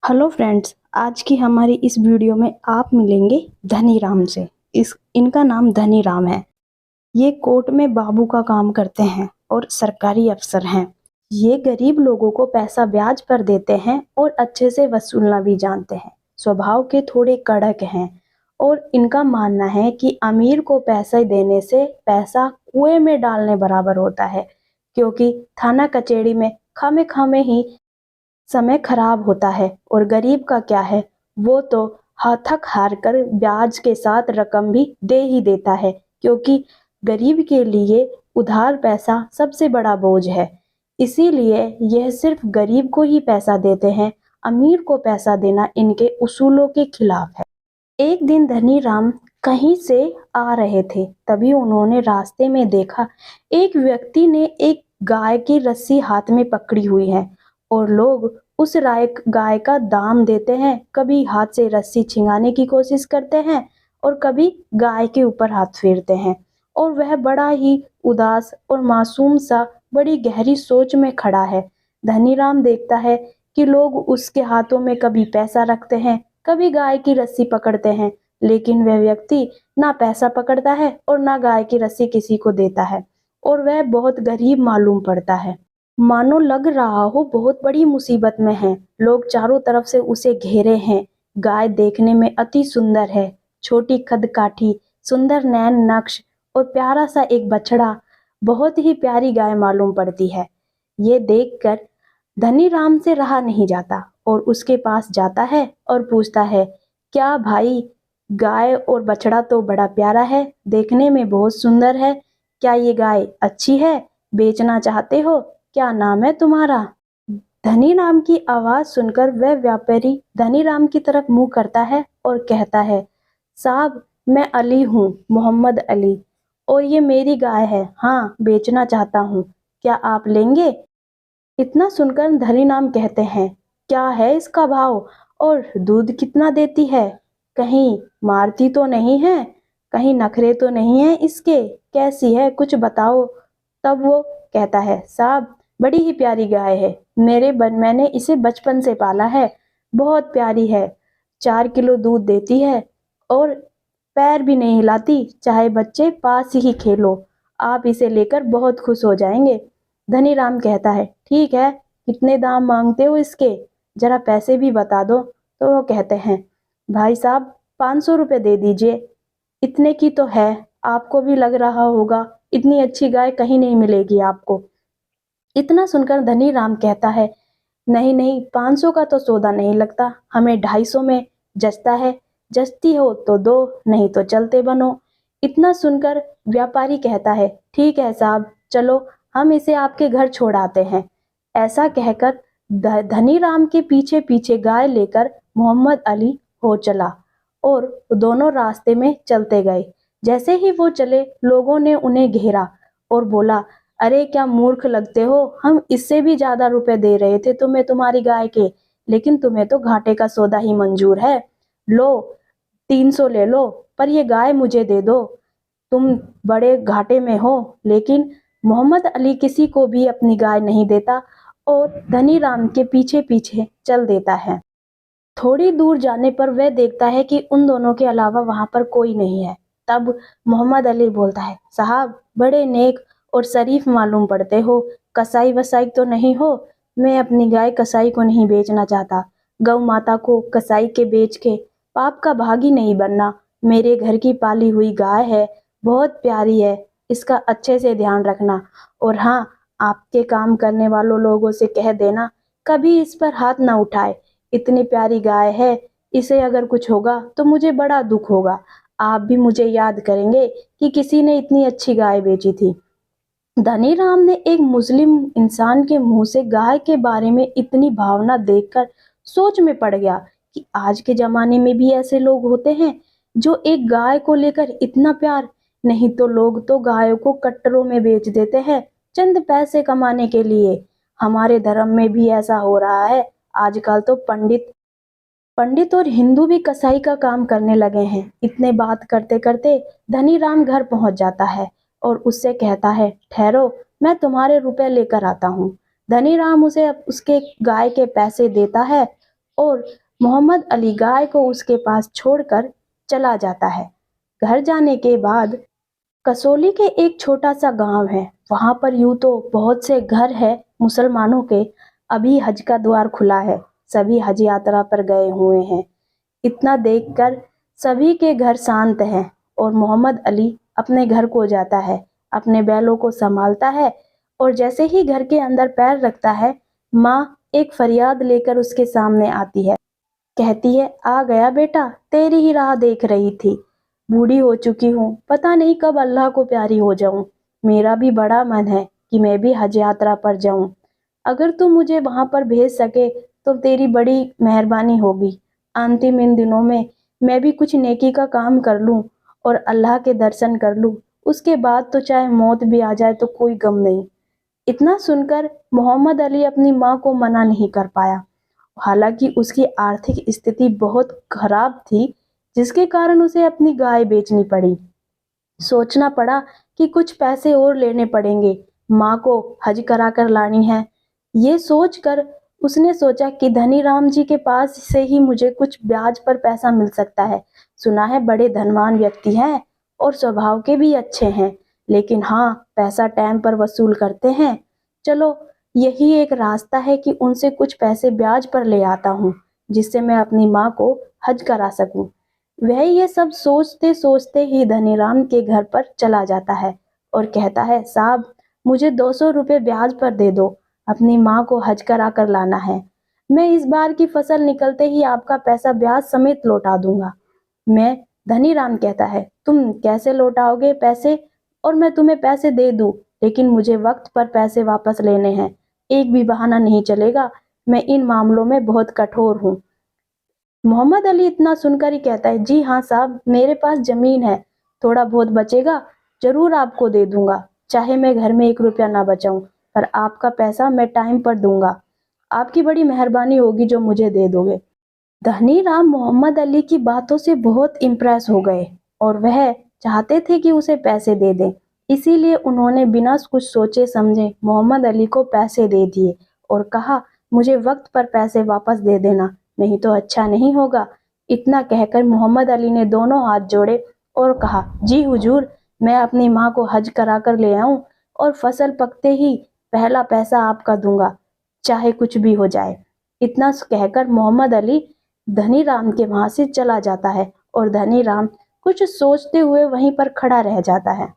Hello friends, आज की हमारी इस वीडियो में आप मिलेंगे धनी राम से। इनका नाम धनी राम है। ये कोर्ट में बाबू का काम करते हैं और सरकारी अफसर हैं। ये गरीब लोगों को पैसा ब्याज पर देते हैं और अच्छे से वसूलना भी जानते हैं। स्वभाव के थोड़े कड़क हैं और इनका मानना है कि अमीर को पैसे देने से पैसा कुएं में डालने बराबर होता है, क्योंकि थाना कचहरी में खामे खामे ही समय खराब होता है और गरीब का क्या है, वो तो थक हार कर ब्याज के साथ रकम भी दे ही देता है, क्योंकि गरीब के लिए उधार पैसा सबसे बड़ा बोझ है। इसीलिए यह सिर्फ गरीब को ही पैसा देते हैं। अमीर को पैसा देना इनके उसूलों के खिलाफ है। एक दिन धनी राम कहीं से आ रहे थे, तभी उन्होंने रास्ते में देखा एक व्यक्ति ने एक गाय की रस्सी हाथ में पकड़ी हुई है और लोग उस गाय का दाम देते हैं। कभी हाथ से रस्सी छिंगाने की कोशिश करते हैं और कभी गाय के ऊपर हाथ फेरते हैं, और वह बड़ा ही उदास और मासूम सा बड़ी गहरी सोच में खड़ा है। धनी राम देखता है कि लोग उसके हाथों में कभी पैसा रखते हैं, कभी गाय की रस्सी पकड़ते हैं, लेकिन वह व्यक्ति ना पैसा पकड़ता है और ना गाय की रस्सी किसी को देता है, और वह बहुत गरीब मालूम पड़ता है। मानो लग रहा हो बहुत बड़ी मुसीबत में है। लोग चारों तरफ से उसे घेरे हैं। गाय देखने में अति सुंदर है, छोटी कदकाठी, सुंदर नैन नक्श और प्यारा सा एक बछड़ा। बहुत ही प्यारी गाय मालूम पड़ती है। ये देखकर धनी राम से रहा नहीं जाता और उसके पास जाता है और पूछता है, क्या भाई, गाय और बछड़ा तो बड़ा प्यारा है, देखने में बहुत सुंदर है। क्या ये गाय अच्छी है? बेचना चाहते हो? क्या नाम है तुम्हारा? धनी राम की आवाज सुनकर वह व्यापारी धनी राम की तरफ मुंह करता है और कहता है, साहब, मैं अली हूँ, मोहम्मद अली, और ये मेरी गाय है। हाँ, बेचना चाहता हूँ। क्या आप लेंगे? इतना सुनकर धनी राम कहते हैं, क्या है इसका भाव और दूध कितना देती है? कहीं मारती तो नहीं है? कहीं नखरे तो नहीं है इसके? कैसी है, कुछ बताओ। तब वो कहता है, साहब, बड़ी ही प्यारी गाय है। मैंने इसे बचपन से पाला है। बहुत प्यारी है। 4 किलो दूध देती है और पैर भी नहीं हिलाती, चाहे बच्चे पास ही खेलो। आप इसे लेकर बहुत खुश हो जाएंगे। धनी राम कहता है, ठीक है, कितने दाम मांगते हो इसके? जरा पैसे भी बता दो। तो वो कहते हैं, भाई साहब, 500 रुपये दे दीजिए। इतने की तो है, आपको भी लग रहा होगा इतनी अच्छी गाय कहीं नहीं मिलेगी आपको। इतना सुनकर धनी राम कहता है, नहीं नहीं, 500 का तो सौदा नहीं लगता, हमें 250 में जचता है। जचती हो तो दो, नहीं तो चलते बनो। इतना सुनकर व्यापारी कहता है, ठीक है साहब, चलो हम इसे आपके घर छोड़ आते हैं। ऐसा कहकर धनी राम के पीछे पीछे गाय लेकर मोहम्मद अली हो चला और दोनों रास्ते में चलते गए। जैसे ही वो चले, लोगों ने उन्हें घेरा और बोला, अरे क्या मूर्ख लगते हो, हम इससे भी ज्यादा रुपए दे रहे थे तुम्हें तुम्हारी गाय के, लेकिन तुम्हें तो घाटे का सौदा ही मंजूर है। लो, 300 ले लो, पर ये गाय मुझे दे दो। तुम बड़े घाटे में हो। लेकिन मोहम्मद अली किसी को भी अपनी गाय नहीं देता और धनी राम के पीछे पीछे चल देता है। थोड़ी दूर जाने पर वह देखता है कि उन दोनों के अलावा वहां पर कोई नहीं है। तब मोहम्मद अली बोलता है, साहब, बड़े नेक और शरीफ मालूम पड़ते हो, कसाई वसाई तो नहीं हो? मैं अपनी गाय कसाई को नहीं बेचना चाहता। गौ माता को कसाई के बेच के पाप का भागी नहीं बनना। मेरे घर की पाली हुई गाय है, बहुत प्यारी है, इसका अच्छे से ध्यान रखना। और हाँ, आपके काम करने वालों लोगों से कह देना, कभी इस पर हाथ ना उठाए। इतनी प्यारी गाय है, इसे अगर कुछ होगा तो मुझे बड़ा दुख होगा। आप भी मुझे याद करेंगे कि किसी ने इतनी अच्छी गाय बेची थी। धनी राम ने एक मुस्लिम इंसान के मुंह से गाय के बारे में इतनी भावना देखकर सोच में पड़ गया कि आज के जमाने में भी ऐसे लोग होते हैं जो एक गाय को लेकर इतना प्यार। नहीं तो लोग तो गायों को कट्टरों में बेच देते हैं चंद पैसे कमाने के लिए। हमारे धर्म में भी ऐसा हो रहा है। आजकल तो पंडित पंडित और हिंदू भी कसाई का काम करने लगे हैं। इतने बात करते करते धनी राम घर पहुंच जाता है और उससे कहता है, ठहरो, मैं तुम्हारे रुपए लेकर आता हूँ। धनी राम उसे उसके गाय के पैसे देता है और मोहम्मद अली गाय को उसके पास छोड़कर चला जाता है। घर जाने के बाद कसौली के एक छोटा सा गांव है। वहां पर यूं तो बहुत से घर है मुसलमानों के। अभी हज का द्वार खुला है, सभी हज यात्रा पर गए हुए हैं। इतना देखकर सभी के घर शांत हैं और मोहम्मद अली अपने घर को जाता है, अपने बैलों को संभालता है और जैसे ही घर के अंदर पैर रखता है, माँ एक फरियाद लेकर उसके सामने आती है। कहती है, आ गया बेटा, तेरी ही राह देख रही थी। बूढ़ी हो चुकी हूँ, पता नहीं कब अल्लाह को प्यारी हो जाऊं। मेरा भी बड़ा मन है कि मैं भी हज यात्रा पर जाऊं। अगर तू मुझे वहां पर भेज सके तो तेरी बड़ी मेहरबानी होगी। अंतिम इन दिनों में मैं भी कुछ नेकी का काम कर लूं और अल्लाह के दर्शन कर लूं। उसके बाद तो चाहे मौत भी आ जाए तो कोई गम नहीं। इतना सुनकर मोहम्मद अली अपनी माँ को मना नहीं कर पाया। हालांकि उसकी आर्थिक स्थिति बहुत खराब थी, जिसके कारण उसे अपनी गाय बेचनी पड़ी। सोचना पड़ा कि कुछ पैसे और लेने पड़ेंगे, माँ को हज करा कर लानी है। ये सोचकर उसने सोचा कि धनी राम जी के पास से ही मुझे कुछ ब्याज पर पैसा मिल सकता है। सुना है बड़े धनवान व्यक्ति हैं और स्वभाव के भी अच्छे हैं, लेकिन हाँ, पैसा टाइम पर वसूल करते हैं। चलो, यही एक रास्ता है कि उनसे कुछ पैसे ब्याज पर ले आता हूँ, जिससे मैं अपनी माँ को हज करा सकूं। वह ये सब सोचते सोचते ही धनीराम के घर पर चला जाता है और कहता है, साहब, मुझे 200 रुपये ब्याज पर दे दो, अपनी माँ को हज करा कर लाना है। मैं इस बार की फसल निकलते ही आपका पैसा ब्याज समेत लौटा दूंगा। मैं धनीराम कहता है, तुम कैसे लौटाओगे पैसे? और मैं तुम्हें पैसे दे दूं, लेकिन मुझे वक्त पर पैसे वापस लेने हैं। एक भी बहाना नहीं चलेगा। मैं इन मामलों में बहुत कठोर हूँ। मोहम्मद अली इतना सुनकर ही कहता है, जी हाँ साहब, मेरे पास जमीन है, थोड़ा बहुत बचेगा, जरूर आपको दे दूंगा। चाहे मैं घर में 1 रुपया ना बचाऊं, पर आपका पैसा मैं टाइम पर दूंगा। आपकी बड़ी मेहरबानी होगी जो मुझे दे दोगे। धनी राम मोहम्मद अली की बातों से बहुत इम्प्रेस हो गए और वह चाहते थे कि उसे पैसे दे दें। इसीलिए उन्होंने बिना कुछ सोचे समझे मोहम्मद अली को पैसे दे दिए और कहा, मुझे वक्त पर पैसे वापस दे देना, नहीं तो अच्छा नहीं होगा। इतना कहकर मोहम्मद अली ने दोनों हाथ जोड़े और कहा, जी हुजूर, मैं अपनी माँ को हज करा कर ले आऊं और फसल पकते ही पहला पैसा आपका दूंगा, चाहे कुछ भी हो जाए। इतना कहकर मोहम्मद अली धनी राम के वहां से चला जाता है और धनी राम कुछ सोचते हुए वहीं पर खड़ा रह जाता है।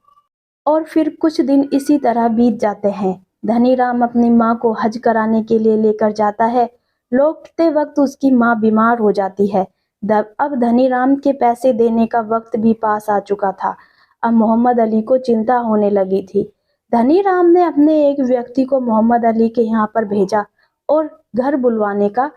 और फिर कुछ दिन इसी तरह बीत जाते हैं। धनी राम अपनी माँ को हज कराने के लिए लेकर जाता है। लौटते वक्त उसकी माँ बीमार हो जाती है। अब धनी राम के पैसे देने का वक्त भी पास आ चुका था। अब मोहम्मद अली को चिंता होने लगी थी। धनी राम ने अपने एक व्यक्ति को मोहम्मद अली के यहाँ पर भेजा और घर बुलवाने का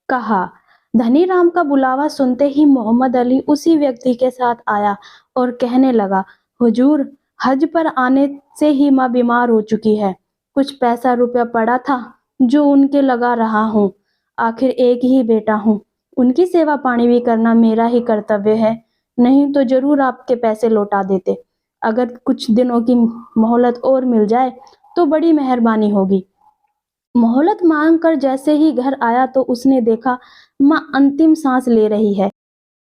कहा। धनी राम का बुलावा सुनते ही मोहम्मद अली उसी व्यक्ति के साथ आया और कहने लगा, हुजूर, हज पर आने से ही माँ बीमार हो चुकी है। कुछ पैसा रुपया पड़ा था जो उनके लगा रहा हूँ। आखिर एक ही बेटा हूँ, उनकी सेवा पानी भी करना मेरा ही कर्तव्य है। नहीं तो जरूर आपके पैसे लौटा देते। अगर कुछ दिनों की मोहलत और मिल जाए तो बड़ी मेहरबानी होगी। मोहलत मांग कर जैसे ही घर आया तो उसने देखा माँ अंतिम सांस ले रही है।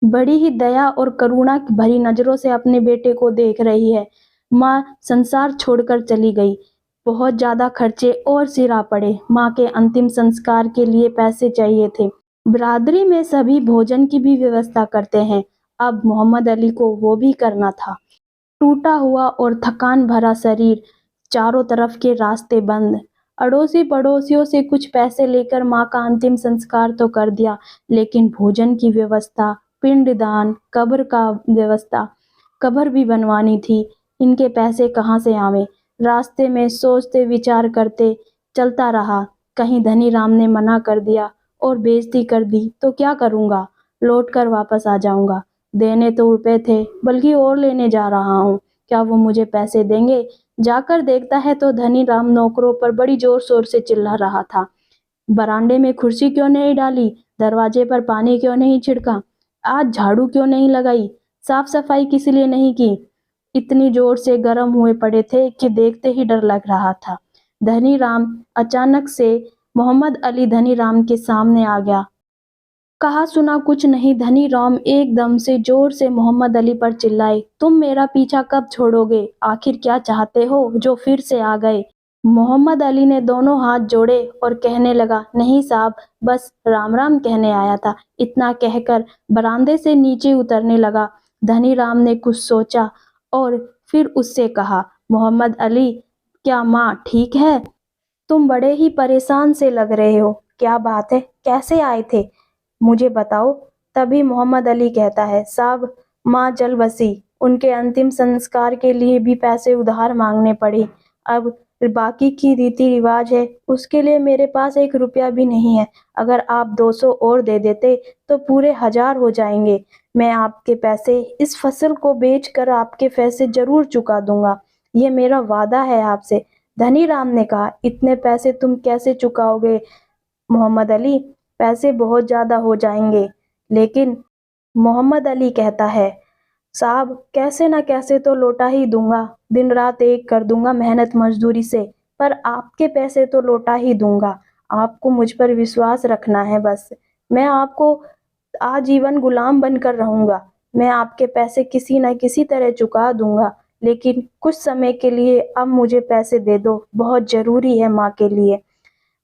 बड़ी ही दया और करुणा भरी नजरों से अपने बेटे को देख रही है। माँ संसार छोड़कर चली गई। बहुत ज्यादा खर्चे और सिरा पड़े। माँ के अंतिम संस्कार के लिए पैसे चाहिए थे। बिरादरी में सभी भोजन की भी व्यवस्था करते हैं, अब मोहम्मद अली को वो भी करना था। टूटा हुआ और थकान भरा शरीर, चारों तरफ के रास्ते बंद। अड़ोसी पड़ोसियों से कुछ पैसे लेकर माँ का अंतिम संस्कार तो कर दिया, लेकिन भोजन की व्यवस्था, पिंडदान, कब्र का व्यवस्था, कब्र भी बनवानी थी। इनके पैसे कहाँ से आवे? रास्ते में सोचते विचार करते चलता रहा। कहीं धनी राम ने मना कर दिया और बेइज्जती कर दी तो क्या करूँगा? लौट कर वापस आ जाऊँगा। देने तो रुपए थे, बल्कि और लेने जा रहा हूँ। क्या वो मुझे पैसे देंगे? जाकर देखता है तो धनी राम नौकरों पर बड़ी जोर शोर से चिल्ला रहा था। बरामदे में कुर्सी क्यों नहीं डाली? दरवाजे पर पानी क्यों नहीं छिड़का? आज झाड़ू क्यों नहीं लगाई? साफ सफाई किस लिए नहीं की? इतनी जोर से गर्म हुए पड़े थे कि देखते ही डर लग रहा था। धनी राम अचानक से मोहम्मद अली धनी राम के सामने आ गया कहा सुना कुछ नहीं, धनी राम एकदम से जोर से मोहम्मद अली पर चिल्लाए, तुम मेरा पीछा कब छोड़ोगे? आखिर क्या चाहते हो जो फिर से आ गए? मोहम्मद अली ने दोनों हाथ जोड़े और कहने लगा, नहीं साहब, बस राम राम कहने आया था। इतना कहकर बरामदे से नीचे उतरने लगा। धनी राम ने कुछ सोचा और फिर उससे कहा, मोहम्मद अली, क्या माँ ठीक है? तुम बड़े ही परेशान से लग रहे हो। क्या बात है, कैसे आए थे, मुझे बताओ। तभी मोहम्मद अली कहता है, साहब, माँ चल बसी, उनके अंतिम संस्कार के लिए भी पैसे उधार मांगने पड़े। अब बाकी की रीति रिवाज है, उसके लिए मेरे पास 1 रुपया भी नहीं है। अगर आप 200 और दे देते तो पूरे 1000 हो जाएंगे। मैं आपके पैसे, इस फसल को बेचकर आपके पैसे जरूर चुका दूंगा। ये मेरा वादा है आपसे। धनी राम ने कहा, इतने पैसे तुम कैसे चुकाओगे मोहम्मद अली? पैसे बहुत ज्यादा हो जाएंगे। लेकिन मोहम्मद अली कहता है, साहब, कैसे ना कैसे तो लौटा ही दूंगा। दिन रात एक कर दूंगा मेहनत मजदूरी से, पर आपके पैसे तो लौटा ही दूंगा। आपको मुझ पर विश्वास रखना है बस। मैं आपको आजीवन गुलाम बनकर रहूंगा। मैं आपके पैसे किसी न किसी तरह चुका दूंगा, लेकिन कुछ समय के लिए अब मुझे पैसे दे दो, बहुत जरूरी है माँ के लिए।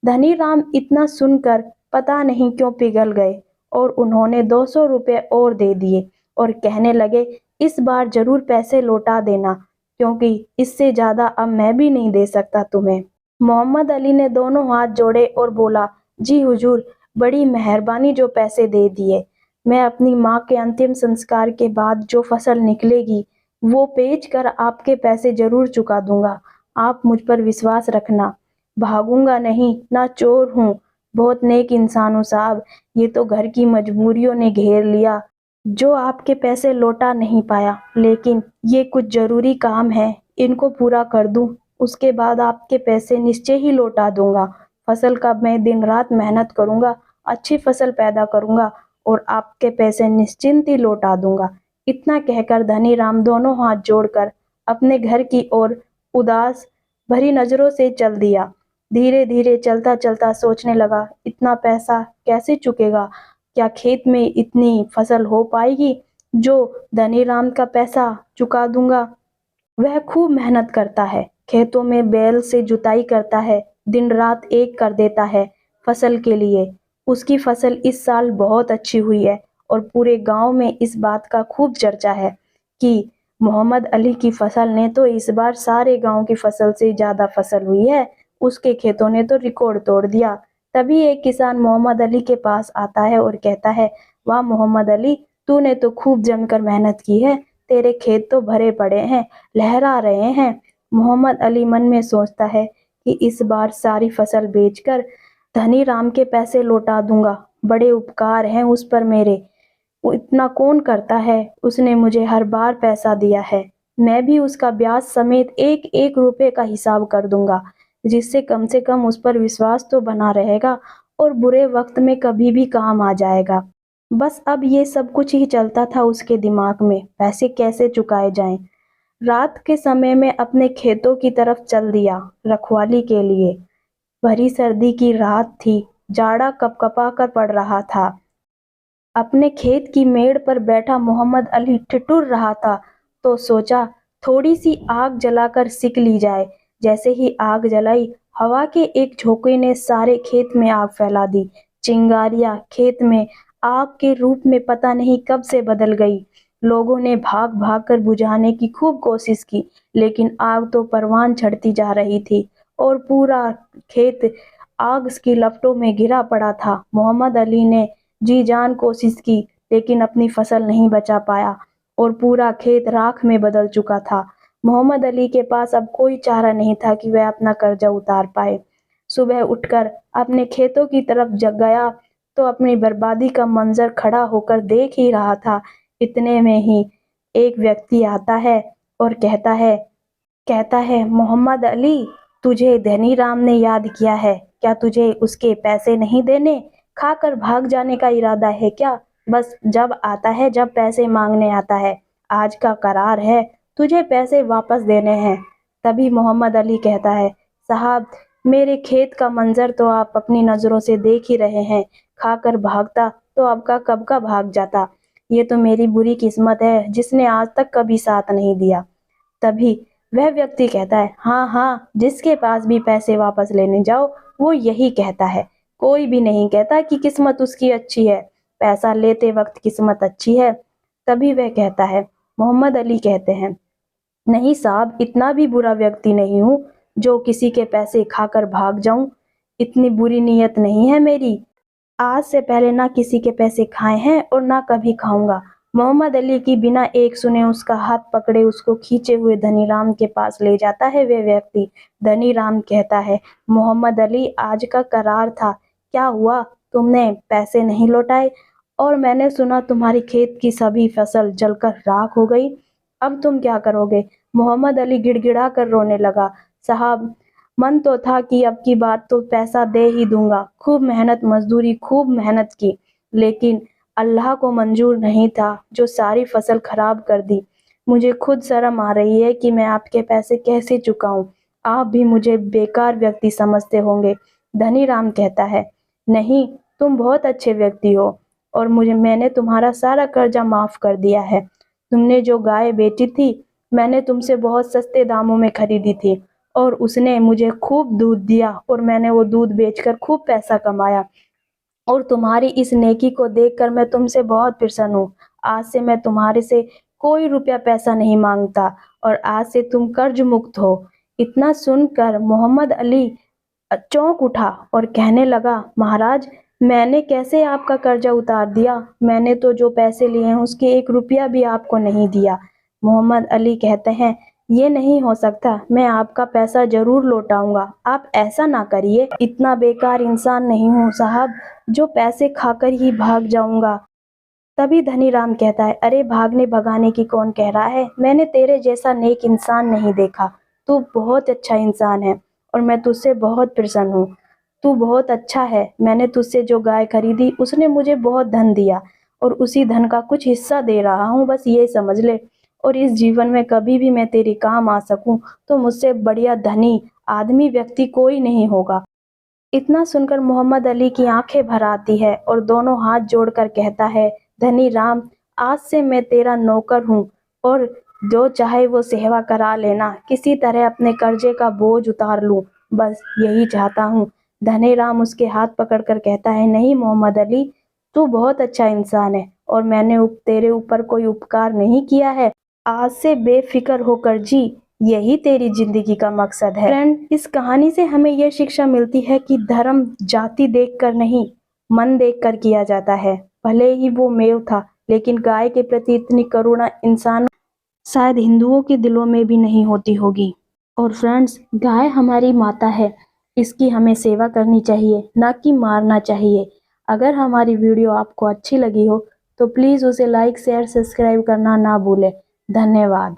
धनी राम इतना सुनकर पता नहीं क्यों पिघल गए और उन्होंने 200 रुपये और दे दिए और कहने लगे, इस बार जरूर पैसे लौटा देना, क्योंकि इससे ज्यादा अब मैं भी नहीं दे सकता तुम्हें। मोहम्मद अली ने दोनों हाथ जोड़े और बोला, जी हुजूर, बड़ी मेहरबानी जो पैसे दे दिए। मैं अपनी माँ के अंतिम संस्कार के बाद जो फसल निकलेगी वो बेच कर आपके पैसे जरूर चुका दूंगा। आप मुझ पर विश्वास रखना। भागूंगा नहीं, ना चोर हूँ, बहुत नेक इंसान हूँ साहब। ये तो घर की मजबूरियों ने घेर लिया जो आपके पैसे लौटा नहीं पाया, लेकिन ये कुछ जरूरी काम है, इनको पूरा कर दूं, उसके बाद आपके पैसे निश्चय ही लौटा दूंगा। फसल का मैं दिन रात मेहनत करूंगा, अच्छी फसल पैदा करूंगा और आपके पैसे निश्चिंत ही लौटा दूंगा। इतना कहकर धनी राम दोनों हाथ जोड़कर अपने घर की ओर उदास भरी नजरों से चल दिया। धीरे धीरे चलता चलता सोचने लगा, इतना पैसा कैसे चुकेगा? क्या खेत में इतनी फसल हो पाएगी जो धनीराम का पैसा चुका दूंगा? वह खूब मेहनत करता है, खेतों में बैल से जुताई करता है, दिन रात एक कर देता है फसल के लिए। उसकी फसल इस साल बहुत अच्छी हुई है और पूरे गांव में इस बात का खूब चर्चा है कि मोहम्मद अली की फसल ने तो इस बार सारे गांव की फसल से ज्यादा फसल हुई है। उसके खेतों ने तो रिकॉर्ड तोड़ दिया। तभी एक किसान मोहम्मद अली के पास आता है और कहता है, वाह मोहम्मद अली, तूने तो खूब जमकर मेहनत की है, तेरे खेत तो भरे पड़े हैं, लहरा रहे हैं। मोहम्मद अली मन में सोचता है कि इस बार सारी फसल बेचकर धनी राम के पैसे लौटा दूंगा। बड़े उपकार हैं उस पर मेरे, वो इतना कौन करता है, उसने मुझे हर बार पैसा दिया है। मैं भी उसका ब्याज समेत एक एक रुपए का हिसाब कर दूंगा, जिससे कम से कम उस पर विश्वास तो बना रहेगा और बुरे वक्त में कभी भी काम आ जाएगा। बस अब ये सब कुछ ही चलता था उसके दिमाग में, पैसे कैसे चुकाए जाएं। रात के समय में अपने खेतों की तरफ चल दिया रखवाली के लिए। भरी सर्दी की रात थी, जाड़ा कपकपा कर पड़ रहा था। अपने खेत की मेड़ पर बैठा मोहम्मद अली ठिठुर रहा था तो सोचा, थोड़ी सी आग जलाकर सिक ली जाए। जैसे ही आग जलाई, हवा के एक झोंके ने सारे खेत में आग फैला दी। चिंगारियां खेत में आग के रूप में पता नहीं कब से बदल गई। लोगों ने भाग भाग कर बुझाने की खूब कोशिश की, लेकिन आग तो परवान चढ़ती जा रही थी और पूरा खेत आग की लपटों में घिरा पड़ा था। मोहम्मद अली ने जी जान कोशिश की, लेकिन अपनी फसल नहीं बचा पाया और पूरा खेत राख में बदल चुका था। मोहम्मद अली के पास अब कोई चारा नहीं था कि वह अपना कर्जा उतार पाए। सुबह उठकर अपने खेतों की तरफ जग गया तो अपनी बर्बादी का मंजर खड़ा होकर देख ही रहा था। इतने में ही एक व्यक्ति आता है और कहता है, मोहम्मद अली, तुझे धनी राम ने याद किया है क्या? तुझे उसके पैसे नहीं देने, खाकर भाग जाने का इरादा है क्या? बस जब आता है, जब पैसे मांगने आता है। आज का करार है, तुझे पैसे वापस देने हैं। तभी मोहम्मद अली कहता है, साहब, मेरे खेत का मंजर तो आप अपनी नजरों से देख ही रहे हैं। खाकर भागता तो आपका कब का भाग जाता। ये तो मेरी बुरी किस्मत है जिसने आज तक कभी साथ नहीं दिया। तभी वह व्यक्ति कहता है, हाँ हाँ, जिसके पास भी पैसे वापस लेने जाओ वो यही कहता है। कोई भी नहीं कहता कि किस्मत उसकी अच्छी है, पैसा लेते वक्त किस्मत अच्छी है। तभी वह कहता है, मोहम्मद अली कहते हैं, नहीं साहब, इतना भी बुरा व्यक्ति नहीं हूँ जो किसी के पैसे खाकर भाग जाऊं। इतनी बुरी नीयत नहीं है मेरी। आज से पहले ना किसी के पैसे खाए हैं और ना कभी खाऊंगा। मोहम्मद अली की बिना एक सुने उसका हाथ पकड़े उसको खींचे हुए धनीराम के पास ले जाता है वे व्यक्ति। धनीराम कहता है, मोहम्मद अली, आज का करार था, क्या हुआ? तुमने पैसे नहीं लौटाए और मैंने सुना तुम्हारी खेत की सभी फसल जलकर राख हो गई। अब तुम क्या करोगे? मोहम्मद अली गिड़गिड़ा कर रोने लगा। साहब, मन तो था कि अब की बात तो पैसा दे ही दूंगा, खूब मेहनत मजदूरी खूब मेहनत की, लेकिन अल्लाह को मंजूर नहीं था जो सारी फसल खराब कर दी। मुझे खुद शर्म आ रही है कि मैं आपके पैसे कैसे चुकाऊं। आप भी मुझे बेकार व्यक्ति समझते होंगे। धनीराम कहता है, नहीं, तुम बहुत अच्छे व्यक्ति हो और मैंने तुम्हारा सारा कर्जा माफ कर दिया है। तुमने जो गाय बेची थी मैंने तुमसे बहुत सस्ते दामों में खरीदी थी और उसने मुझे खूब दूध दिया और मैंने वो दूध बेचकर खूब पैसा कमाया और तुम्हारी इस नेकी को देखकर मैं तुमसे बहुत प्रसन्न हूँ। आज से मैं तुम्हारे से कोई रुपया पैसा नहीं मांगता और आज से तुम कर्ज मुक्त हो। इतना सुनकर मोहम्मद अली चौंक उठा और कहने लगा, महाराज, मैंने कैसे आपका कर्जा उतार दिया? मैंने तो जो पैसे लिए हैं उसके एक रुपया भी आपको नहीं दिया। मोहम्मद अली कहते हैं, ये नहीं हो सकता, मैं आपका पैसा जरूर लौटाऊंगा। आप ऐसा ना करिए, इतना बेकार इंसान नहीं हूँ साहब जो पैसे खाकर ही भाग जाऊंगा। तभी धनीराम कहता है, अरे भागने भगाने की कौन कह रहा है? मैंने तेरे जैसा नेक इंसान नहीं देखा। तू बहुत अच्छा इंसान है और मैं तुझसे बहुत प्रसन्न हूँ। तू बहुत अच्छा है। मैंने तुझसे जो गाय खरीदी उसने मुझे बहुत धन दिया और उसी धन का कुछ हिस्सा दे रहा हूँ, बस ये समझ ले। और इस जीवन में कभी भी मैं तेरे काम आ सकूं तो मुझसे बढ़िया धनी आदमी व्यक्ति कोई नहीं होगा। इतना सुनकर मोहम्मद अली की आंखें भर आती है और दोनों हाथ जोड़कर कहता है, धनी राम, आज से मैं तेरा नौकर हूँ और जो चाहे वो सेवा करा लेना, किसी तरह अपने कर्जे का बोझ उतार लूं, बस यही चाहता हूँ। धनी राम उसके हाथ पकड़कर कहता है, नहीं मोहम्मद अली, तू बहुत अच्छा इंसान है और मैंने तेरे ऊपर कोई उपकार नहीं किया है। आज से बेफिक्र होकर जी, यही तेरी जिंदगी का मकसद है। फ्रेंड, इस कहानी से हमें यह शिक्षा मिलती है कि धर्म जाति देखकर नहीं, मन देखकर किया जाता है। भले ही वो मेव था, लेकिन गाय के प्रति इतनी करुणा इंसान शायद हिंदुओं के दिलों में भी नहीं होती होगी। और फ्रेंड्स, गाय हमारी माता है, इसकी हमें सेवा करनी चाहिए, ना कि मारना चाहिए। अगर हमारी वीडियो आपको अच्छी लगी हो तो प्लीज़ उसे लाइक शेयर सब्सक्राइब करना ना भूलें। धन्यवाद।